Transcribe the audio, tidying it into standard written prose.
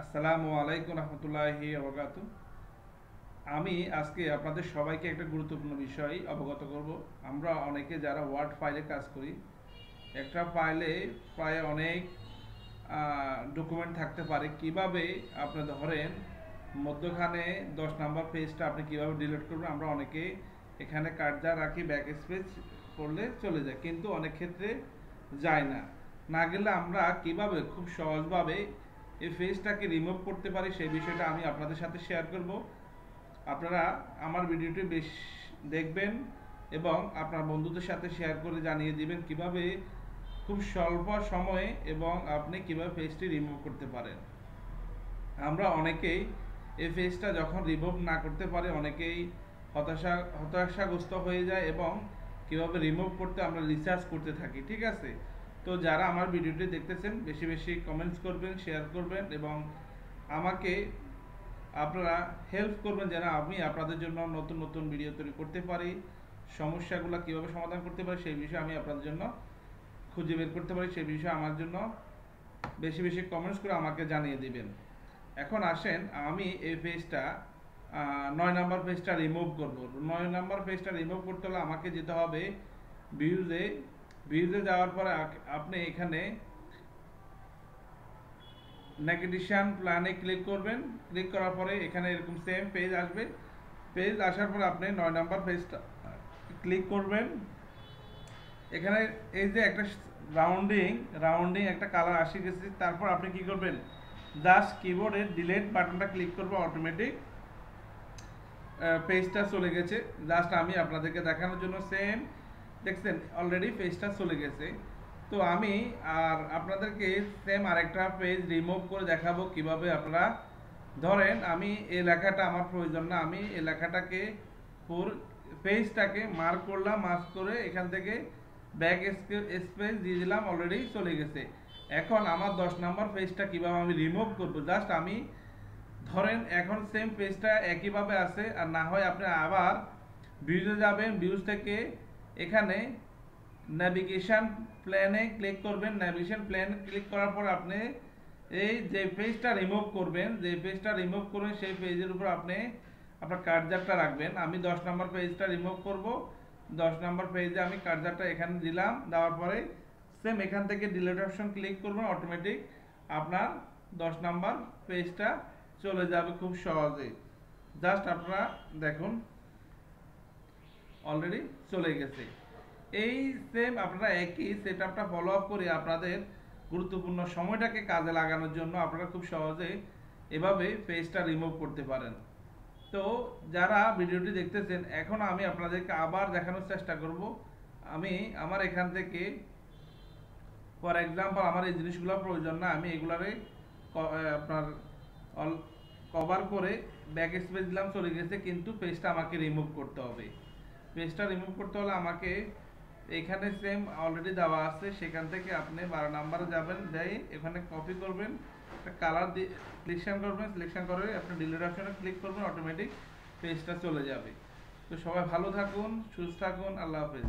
আসসালামু আলাইকুম রহমতুল্লাহি ওয়া বারাকাতুহু। আমি আজকে আপনাদের সবাইকে একটা গুরুত্বপূর্ণ বিষয় অবগত করব। আমরা অনেকে যারা ওয়ার্ড ফাইলে কাজ করি, একটা ফাইলে প্রায় অনেক ডকুমেন্ট থাকতে পারে। কিভাবে আপনি ধরেন মধ্যখানে 10 নম্বর পেজটা আপনি কিভাবে ডিলিট করবেন, আমরা অনেকে এখানে কার্সার রাখি, ব্যাক স্পেস করলে চলে যায়, কিন্তু অনেক ক্ষেত্রে যায় না। না গেলে আমরা কিভাবে খুব সহজভাবে এই পেজটাকে রিমুভ করতে পারি সেই বিষয়টা আমি আপনাদের সাথে শেয়ার করব। আপনারা আমার ভিডিওটি বেশ দেখবেন এবং আপনার বন্ধুদের সাথে শেয়ার করে জানিয়ে দিবেন কিভাবে খুব স্বল্প সময়ে এবং আপনি কিভাবে পেজটি রিমুভ করতে পারেন। আমরা অনেকেই এই পেজটা যখন রিমুভ না করতে পারে অনেকেই হতাশাগ্রস্ত হয়ে যায় এবং কিভাবে রিমুভ করতে আমরা রিসার্চ করতে থাকি। ঠিক আছে, তো যারা আমার ভিডিওটি দেখতেছেন বেশি বেশি কমেন্টস করবেন, শেয়ার করবেন এবং আমাকে আপনারা হেল্প করবেন যেন আমি আপনাদের জন্য নতুন নতুন ভিডিও তৈরি করতে পারি। সমস্যাগুলো কিভাবে সমাধান করতে পারি সেই বিষয়ে আমি আপনাদের জন্য খুঁজে বের করতে পারি, সেই বিষয়ে আমার জন্য বেশি বেশি কমেন্টস করে আমাকে জানিয়ে দিবেন। এখন আসেন, আমি এই পেজটা 9 নম্বর পেজটা রিমুভ করব। 9 নম্বর পেজটা রিমুভ করতে হলে আমাকে যেতে হবে ভিউজে। ভিউজে যাওয়ার পরে আপনি এখানে নেগেটিশন প্ল্যানে ক্লিক করবেন। ক্লিক করার পরে এখানে এরকম সেম পেজ আসবে। পেজ আসার পর আপনি 9 নম্বর পেজটা ক্লিক করবেন। এখানে এই যে একটা রাউন্ডিং একটা কালার আসে গেছে, তারপর আপনি কি করবেন, জাস্ট কিবোর্ডের ডিলিট বাটনটা ক্লিক করবেন, অটোমেটিক পেজটা চলে গেছে। জাস্ট আমি আপনাদেরকে দেখানোর জন্য সেম দেখছেন অলরেডি পেজটা চলে গেছে। তো আমি আর আপনাদেরকে সেম আরেকটা পেজ রিমুভ করে দেখাবো কিভাবে আপনারা ধরেন আমি এই লেখাটা আমার প্রয়োজন না, আমি এই লেখাটাকে পুরো পেজটাকে মার্ক করলাম, মার্ক করে এখান থেকে ব্যাক স্পেস দিয়ে দিলাম, অলরেডি চলে গেছে। এখন আমার 10 নম্বর পেজটা কিভাবে আমি রিমুভ করবো, জাস্ট আমি ধরেন এখন সেম পেজটা একইভাবে আছে, আর না হয় আপনি আবার ভিউজে যাবেন, ভিউজ থেকে এখানে নেভিগেশন প্ল্যানে ক্লিক করবেন। নেভিগেশন প্ল্যান ক্লিক করার পর আপনি এই যে পেজটা রিমুভ করবেন, যে পেজটা রিমুভ করবেন সেই পেজের উপর আপনি আপনার কার্সারটা রাখবেন। আমি 10 নম্বর পেজটা রিমুভ করব। 10 নম্বর পেজে আমি কার্সারটা এখানে দিলাম, দেওয়ার পরে সেম এখান থেকে ডিলিট অপশন ক্লিক করবেন, অটোমেটিক আপনার 10 নম্বর পেজটা চলে যাবে খুব সহজে। জাস্ট আপনারা দেখুন অলরেডি চলে গেছে। এই সেম আপনারা একই সেটআপটা ফলো আপ করে আপনাদের গুরুত্বপূর্ণ সময়টাকে কাজে লাগানোর জন্য আপনারা খুব সহজে এভাবে পেজটা রিমুভ করতে পারেন। তো যারা ভিডিওটি দেখতেছেন, এখন আমি আপনাদেরকে আবার দেখানোর চেষ্টা করব। আমি আমার এখান থেকে ফর এক্সাম্পল আমার এই জিনিসগুলো প্রয়োজন না, আমি এগুলারে আপনার অল কভার করে ব্যাক স্পেস দিলাম, চলে গেছে, কিন্তু পেজটা আমাকে রিমুভ করতে হবে। পেজটা রিমুভ করতে হলে আমাকে এখানে সেম অলরেডি দেওয়া আছে, সেখান থেকে আপনি 12 নম্বরে যাবেন, যাই এখানে কপি করবেন, একটা কালার দিয়ে সিলেকশন করবেন, সিলেকশন করে আপনি ডিলিট অপশনে ক্লিক করবেন, অটোমেটিক পেজটা চলে যাবে। তো সবাই ভালো থাকুন, সুস্থ থাকুন, আল্লাহ হাফেজ।